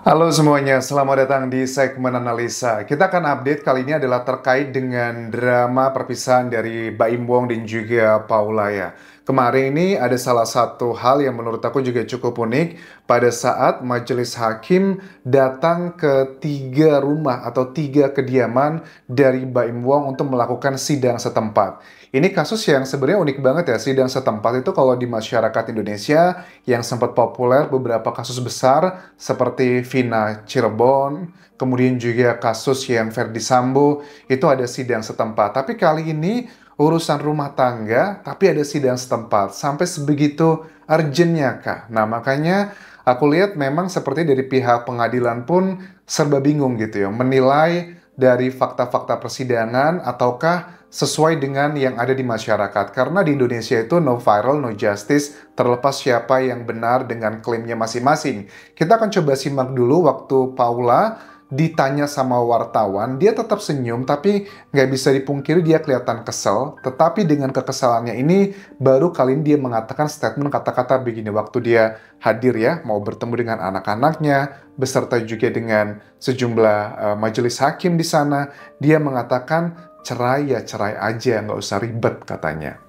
Halo semuanya, selamat datang di segmen analisa. Kita akan update kali ini adalah terkait dengan drama perpisahan dari Baim Wong dan juga Paula ya. Kemarin ini ada salah satu hal yang menurut aku juga cukup unik pada saat majelis hakim datang ke tiga rumah atau tiga kediaman dari Baim Wong untuk melakukan sidang setempat. Ini kasus yang sebenarnya unik banget ya, sidang setempat itu kalau di masyarakat Indonesia yang sempat populer beberapa kasus besar seperti Vina Cirebon, kemudian juga kasus yang Verdi Sambo, itu ada sidang setempat. Tapi kali ini urusan rumah tangga, tapi ada sidang setempat. Sampai sebegitu urgentnya kah? Nah makanya aku lihat memang seperti dari pihak pengadilan pun serba bingung gitu ya, menilai dari fakta-fakta persidangan ataukah sesuai dengan yang ada di masyarakat. Karena di Indonesia itu no viral, no justice, terlepas siapa yang benar dengan klaimnya masing-masing. Kita akan coba simak dulu waktu Paula ditanya sama wartawan, dia tetap senyum, tapi nggak bisa dipungkiri dia kelihatan kesel. Tetapi dengan kekesalannya ini, baru kali ini dia mengatakan statement kata-kata begini waktu dia hadir ya, mau bertemu dengan anak-anaknya, beserta juga dengan sejumlah majelis hakim di sana. Dia mengatakan, cerai ya cerai aja, nggak usah ribet katanya.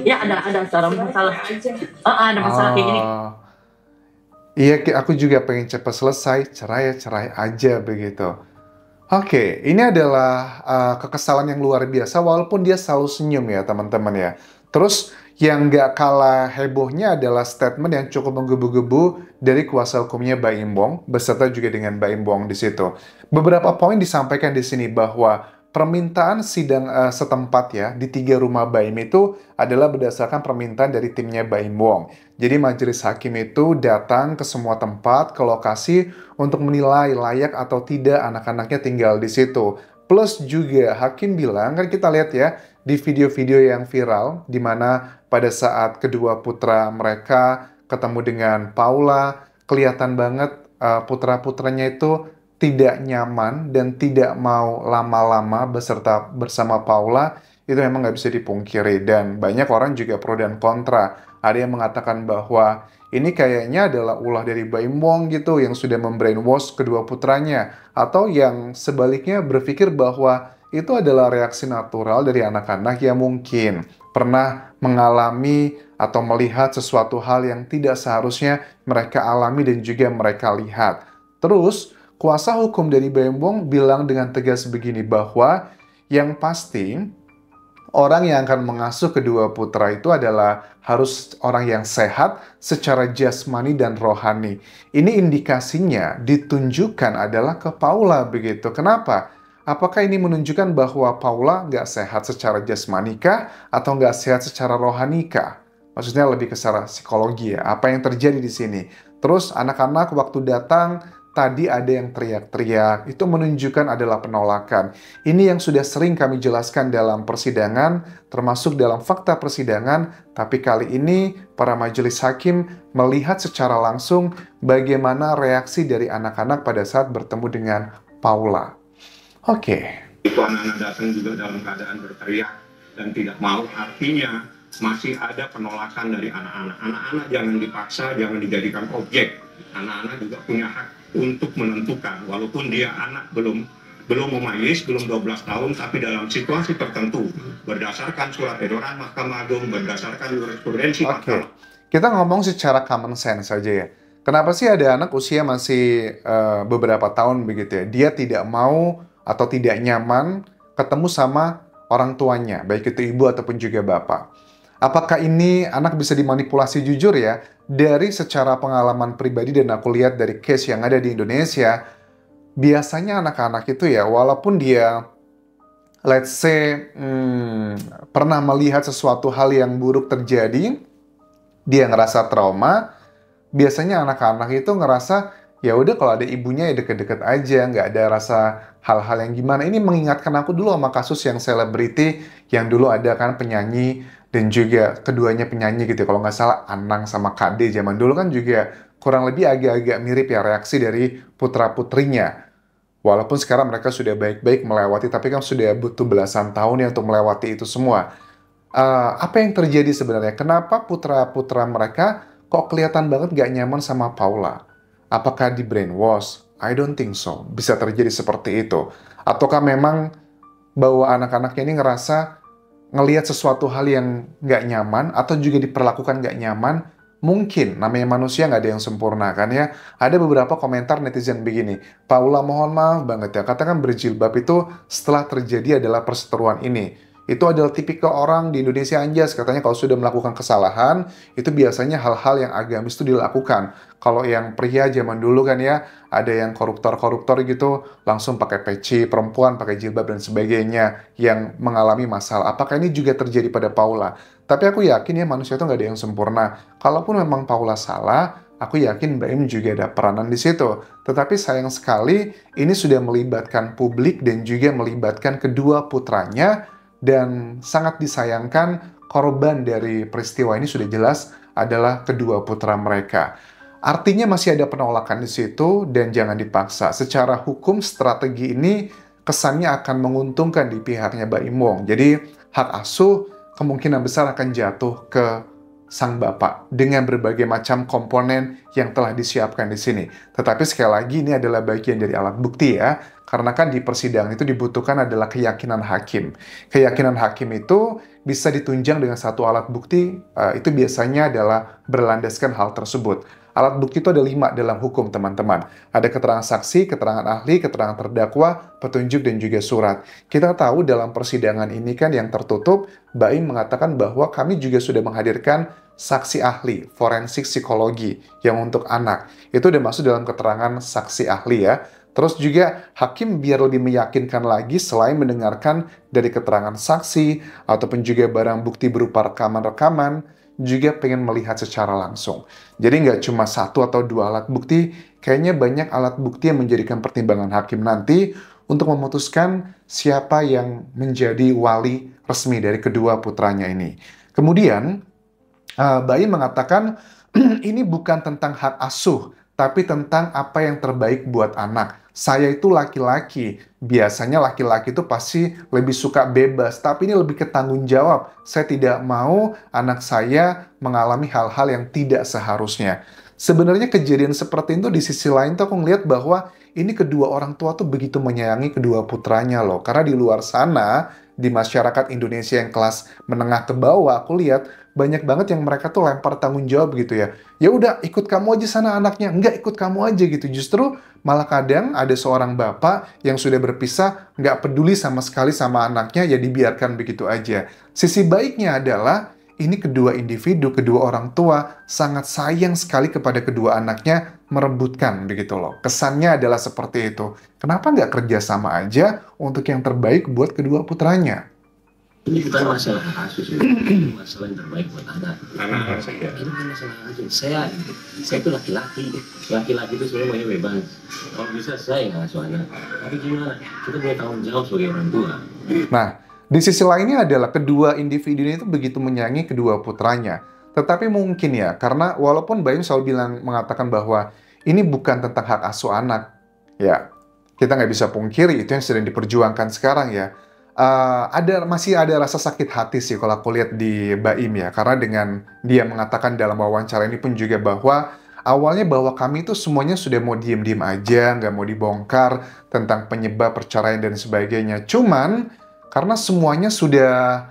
Ya ada secara masalah. Ada masalah kayak gini. Iya, aku juga pengen cepat selesai, cerai ya cerai aja begitu. Oke, ini adalah kekesalan yang luar biasa, walaupun dia selalu senyum ya teman-teman ya. Terus yang nggak kalah hebohnya adalah statement yang cukup menggebu-gebu dari kuasa hukumnya Baim Wong, beserta juga dengan Baim Wong di situ. Beberapa poin disampaikan di sini bahwa permintaan sidang setempat ya di tiga rumah Baim itu adalah berdasarkan permintaan dari timnya Baim Wong. Jadi majelis hakim itu datang ke semua tempat, ke lokasi untuk menilai layak atau tidak anak-anaknya tinggal di situ. Plus juga hakim bilang, kan kita lihat ya di video-video yang viral, di mana pada saat kedua putra mereka ketemu dengan Paula, kelihatan banget putra-putranya itu tidak nyaman dan tidak mau lama-lama bersama Paula, itu memang nggak bisa dipungkiri. Dan banyak orang juga pro dan kontra. Ada yang mengatakan bahwa ini kayaknya adalah ulah dari Baim Wong gitu yang sudah membrainwash kedua putranya. Atau yang sebaliknya berpikir bahwa itu adalah reaksi natural dari anak-anak yang mungkin pernah mengalami atau melihat sesuatu hal yang tidak seharusnya mereka alami dan juga mereka lihat. Terus, kuasa hukum dari Baim Wong bilang dengan tegas begini bahwa yang pasti orang yang akan mengasuh kedua putra itu adalah harus orang yang sehat secara jasmani dan rohani. Ini indikasinya ditunjukkan adalah ke Paula begitu. Kenapa? Apakah ini menunjukkan bahwa Paula nggak sehat secara jasmani kah? Atau nggak sehat secara rohani kah? Maksudnya lebih ke secara psikologi ya. Apa yang terjadi di sini? Terus anak-anak waktu datang tadi ada yang teriak-teriak, itu menunjukkan adalah penolakan. Ini yang sudah sering kami jelaskan dalam persidangan, termasuk dalam fakta persidangan, tapi kali ini para majelis hakim melihat secara langsung bagaimana reaksi dari anak-anak pada saat bertemu dengan Paula. Oke. Itu anak-anak datang juga dalam keadaan berteriak dan tidak mau, artinya masih ada penolakan dari anak-anak. Anak-anak jangan dipaksa, jangan dijadikan objek. Anak-anak juga punya hak untuk menentukan, walaupun dia anak belum memayis, belum 12 tahun, tapi dalam situasi tertentu, berdasarkan surat edaran Mahkamah Agung, berdasarkan jurisprudensi Mahkamah. Kita ngomong secara common sense saja ya. Kenapa sih ada anak usia masih beberapa tahun begitu ya, dia tidak mau atau tidak nyaman ketemu sama orang tuanya, baik itu ibu ataupun juga bapak. Apakah ini anak bisa dimanipulasi? Jujur ya, dari secara pengalaman pribadi dan aku lihat dari case yang ada di Indonesia, biasanya anak-anak itu ya, walaupun dia let's say pernah melihat sesuatu hal yang buruk terjadi, dia ngerasa trauma, biasanya anak-anak itu ngerasa ya udah kalau ada ibunya ya deket-deket aja, nggak ada rasa hal-hal yang gimana. Ini mengingatkan aku dulu sama kasus yang selebriti yang dulu ada kan penyanyi dan juga keduanya penyanyi gitu ya. Kalau nggak salah Anang sama Kade zaman dulu kan juga kurang lebih agak-agak mirip ya reaksi dari putra-putrinya. Walaupun sekarang mereka sudah baik-baik melewati, tapi kan sudah butuh belasan tahun ya untuk melewati itu semua. Apa yang terjadi sebenarnya? Kenapa putra-putra mereka kok kelihatan banget gak nyaman sama Paula? Apakah di brainwash? I don't think so. Bisa terjadi seperti itu. Ataukah memang bahwa anak-anaknya ini ngerasa ngelihat sesuatu hal yang nggak nyaman atau juga diperlakukan nggak nyaman? Mungkin, namanya manusia nggak ada yang sempurna kan ya. Ada beberapa komentar netizen begini, Paula mohon maaf banget ya, katakan berjilbab itu setelah terjadi adalah perseteruan ini. Itu adalah tipikal orang di Indonesia anjas, katanya kalau sudah melakukan kesalahan, itu biasanya hal-hal yang agamis itu dilakukan. Kalau yang pria zaman dulu kan ya, ada yang koruptor-koruptor gitu, langsung pakai peci, perempuan pakai jilbab dan sebagainya, yang mengalami masalah. Apakah ini juga terjadi pada Paula? Tapi aku yakin ya manusia itu nggak ada yang sempurna. Kalaupun memang Paula salah, aku yakin Mbak Im juga ada peranan di situ. Tetapi sayang sekali, ini sudah melibatkan publik dan juga melibatkan kedua putranya, dan sangat disayangkan korban dari peristiwa ini sudah jelas adalah kedua putra mereka. Artinya masih ada penolakan di situ dan jangan dipaksa. Secara hukum strategi ini kesannya akan menguntungkan di pihaknya Mbak Im Wong. Jadi hak asuh kemungkinan besar akan jatuh ke sang bapak dengan berbagai macam komponen yang telah disiapkan di sini. Tetapi sekali lagi ini adalah bagian dari alat bukti ya. Karena kan di persidangan itu dibutuhkan adalah keyakinan hakim. Keyakinan hakim itu bisa ditunjang dengan satu alat bukti, itu biasanya adalah berlandaskan hal tersebut. Alat bukti itu ada 5 dalam hukum, teman-teman. Ada keterangan saksi, keterangan ahli, keterangan terdakwa, petunjuk, dan juga surat. Kita tahu dalam persidangan ini kan yang tertutup, Mbak Im mengatakan bahwa kami juga sudah menghadirkan saksi ahli, forensik psikologi, yang untuk anak. Itu udah masuk dalam keterangan saksi ahli ya. Terus juga hakim biar lebih meyakinkan lagi selain mendengarkan dari keterangan saksi ataupun juga barang bukti berupa rekaman-rekaman, juga pengen melihat secara langsung. Jadi nggak cuma 1 atau 2 alat bukti, kayaknya banyak alat bukti yang menjadikan pertimbangan hakim nanti untuk memutuskan siapa yang menjadi wali resmi dari kedua putranya ini. Kemudian, Bayi mengatakan ini bukan tentang hak asuh, tapi tentang apa yang terbaik buat anak. Saya itu laki-laki, biasanya laki-laki itu pasti lebih suka bebas, tapi ini lebih ke tanggung jawab. Saya tidak mau anak saya mengalami hal-hal yang tidak seharusnya. Sebenarnya kejadian seperti itu di sisi lain tuh aku ngeliat bahwa ini kedua orang tua tuh begitu menyayangi kedua putranya loh. Karena di luar sana, di masyarakat Indonesia yang kelas menengah ke bawah, aku lihat banyak banget yang mereka tuh lempar tanggung jawab gitu ya. Ya udah ikut kamu aja sana anaknya, enggak ikut kamu aja gitu. Justru malah kadang ada seorang bapak yang sudah berpisah, nggak peduli sama sekali sama anaknya, ya dibiarkan begitu aja. Sisi baiknya adalah ini kedua individu, kedua orang tua sangat sayang sekali kepada kedua anaknya, merebutkan begitu loh. Kesannya adalah seperti itu. Kenapa nggak kerja sama aja untuk yang terbaik buat kedua putranya? Ini bukan masalah kasus, ini masalah yang terbaik buat anak. Anak-anak saya. Ini bukan masalah kasus. Saya itu laki-laki. Laki-laki itu sebenarnya maunya bebas. Kalau bisa saya nggak ngasuh anak. Tapi gimana? Kita punya tanggung jawab sebagai orang tua. Nah, di sisi lainnya adalah kedua individu ini itu begitu menyayangi kedua putranya. Tetapi mungkin ya, karena walaupun Bayim selalu mengatakan bahwa ini bukan tentang hak asuh anak, ya kita nggak bisa pungkiri itu yang sedang diperjuangkan sekarang ya. Masih ada rasa sakit hati sih kalau aku lihat di Baim ya, karena dengan dia mengatakan dalam wawancara ini pun juga bahwa awalnya bahwa kami itu semuanya sudah mau diem-diem aja, nggak mau dibongkar tentang penyebab perceraian dan sebagainya. Cuman karena semuanya sudah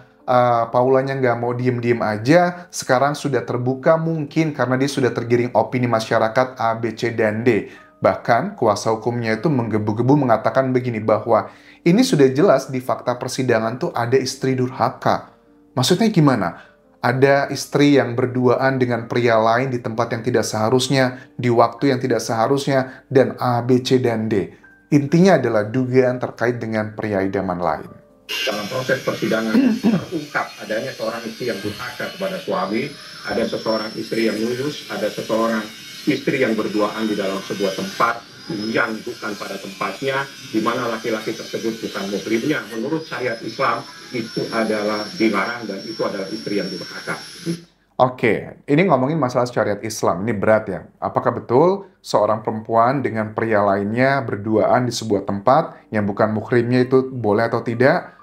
Paulanya nggak mau diem-diem aja, sekarang sudah terbuka mungkin karena dia sudah tergiring opini masyarakat A, B, C, dan D. Bahkan kuasa hukumnya itu menggebu-gebu mengatakan begini bahwa ini sudah jelas di fakta persidangan tuh ada istri durhaka. Maksudnya gimana? Ada istri yang berduaan dengan pria lain di tempat yang tidak seharusnya, di waktu yang tidak seharusnya, dan A, B, C, dan D. Intinya adalah dugaan terkait dengan pria idaman lain. Dalam proses persidangan terungkap adanya seorang istri yang durhaka kepada suami, ada seseorang istri yang lulus, ada seseorang istri yang berduaan di dalam sebuah tempat yang bukan pada tempatnya, di mana laki-laki tersebut bukan muslimnya. Menurut syariat Islam itu adalah dilarang dan itu adalah istri yang durhaka. Oke, ini ngomongin masalah syariat Islam, ini berat ya. Apakah betul seorang perempuan dengan pria lainnya berduaan di sebuah tempat yang bukan muhrimnya itu boleh atau tidak?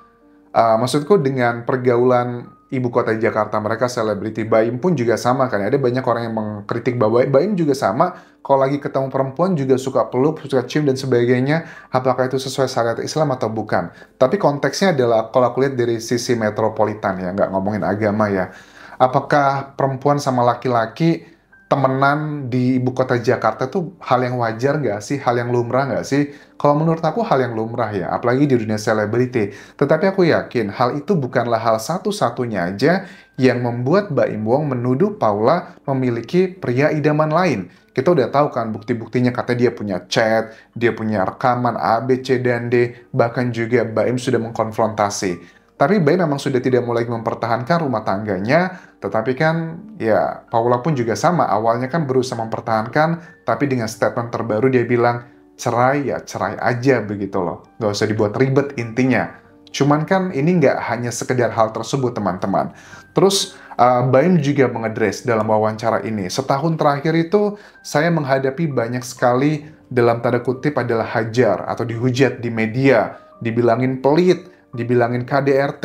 Maksudku dengan pergaulan ibu kota Jakarta, mereka selebriti. Baim pun juga sama kan, ada banyak orang yang mengkritik bahwa Baim juga sama, kalau lagi ketemu perempuan juga suka peluk, suka cium dan sebagainya, apakah itu sesuai syariat Islam atau bukan. Tapi konteksnya adalah, kalau aku lihat dari sisi metropolitan ya, nggak ngomongin agama ya, apakah perempuan sama laki-laki temenan di ibu kota Jakarta tuh hal yang wajar nggak sih? Hal yang lumrah nggak sih? Kalau menurut aku hal yang lumrah ya, apalagi di dunia selebriti. Tetapi aku yakin hal itu bukanlah hal satu-satunya aja yang membuat Baim Wong menuduh Paula memiliki pria idaman lain. Kita udah tahu kan bukti-buktinya, katanya dia punya chat, dia punya rekaman A, B, C, dan D, bahkan juga Baim sudah mengkonfrontasi. Tapi Baim memang sudah tidak mau lagi mempertahankan rumah tangganya, tetapi kan ya Paula pun juga sama, awalnya kan berusaha mempertahankan, tapi dengan statement terbaru dia bilang, cerai ya cerai aja begitu loh, nggak usah dibuat ribet intinya. Cuman kan ini nggak hanya sekedar hal tersebut teman-teman. Terus Baim juga mengedres dalam wawancara ini, setahun terakhir itu saya menghadapi banyak sekali dalam tanda kutip adalah hajar atau dihujat di media, dibilangin pelit, dibilangin KDRT,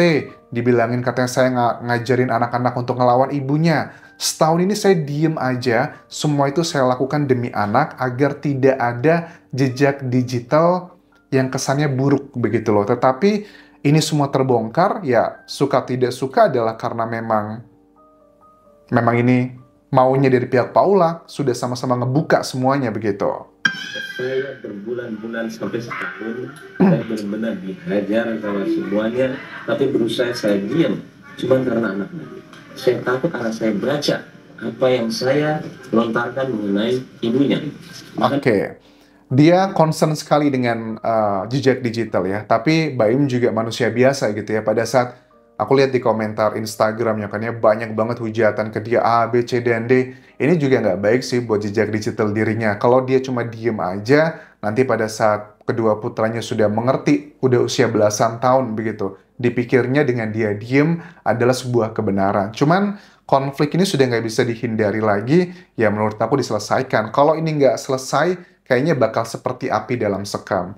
dibilangin katanya saya ngajarin anak-anak untuk ngelawan ibunya. Setahun ini saya diem aja, semua itu saya lakukan demi anak agar tidak ada jejak digital yang kesannya buruk begitu loh. Tetapi ini semua terbongkar, ya suka tidak suka adalah karena memang ini maunya dari pihak Paula, sudah sama-sama ngebuka semuanya begitu. Saya berbulan-bulan sampai setahun, saya benar-benar dihajar sama semuanya, tapi berusaha saya diam, cuma karena anaknya. Saya takut anak saya baca apa yang saya lontarkan mengenai ibunya. Oke. Dia concern sekali dengan jejak digital ya, tapi Baim juga manusia biasa gitu ya. Pada saat aku lihat di komentar Instagramnya kan ya, banyak banget hujatan ke dia A, B, C, dan D. Ini juga nggak baik sih buat jejak digital dirinya. Kalau dia cuma diem aja, nanti pada saat kedua putranya sudah mengerti, udah usia belasan tahun begitu, dipikirnya dengan dia diem adalah sebuah kebenaran. Cuman konflik ini sudah nggak bisa dihindari lagi, ya menurut aku diselesaikan. Kalau ini nggak selesai, kayaknya bakal seperti api dalam sekam.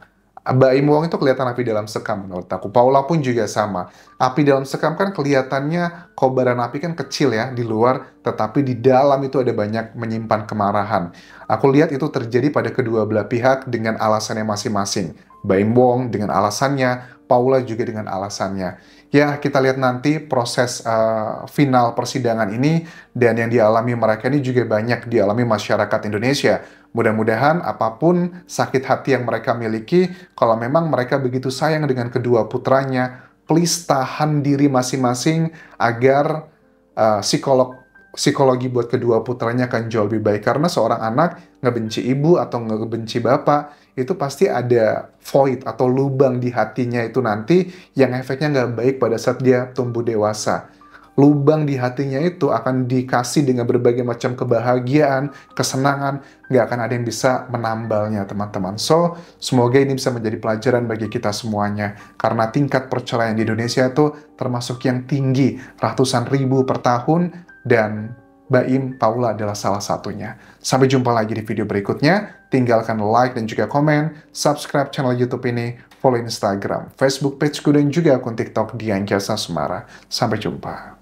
Baim Wong itu kelihatan api dalam sekam menurut aku. Paula pun juga sama. Api dalam sekam kan kelihatannya kobaran api kan kecil ya di luar, tetapi di dalam itu ada banyak menyimpan kemarahan. Aku lihat itu terjadi pada kedua belah pihak dengan alasannya masing-masing. Baim Wong dengan alasannya, Paula juga dengan alasannya. Ya, kita lihat nanti proses final persidangan ini, dan yang dialami mereka ini juga banyak dialami masyarakat Indonesia. Mudah-mudahan apapun sakit hati yang mereka miliki, kalau memang mereka begitu sayang dengan kedua putranya, please tahan diri masing-masing agar psikologi buat kedua putranya akan jauh lebih baik. Karena seorang anak ngebenci ibu atau ngebenci bapak, itu pasti ada void atau lubang di hatinya itu nanti yang efeknya nggak baik pada saat dia tumbuh dewasa. Lubang di hatinya itu akan dikasih dengan berbagai macam kebahagiaan, kesenangan, nggak akan ada yang bisa menambalnya teman-teman. So, semoga ini bisa menjadi pelajaran bagi kita semuanya. Karena tingkat perceraian di Indonesia itu termasuk yang tinggi, ratusan ribu per tahun, dan Baim Paula adalah salah satunya. Sampai jumpa lagi di video berikutnya. Tinggalkan like dan juga komen, subscribe channel YouTube ini, follow Instagram, Facebook pageku, dan juga akun TikTok Dian Jasa Semara. Sampai jumpa.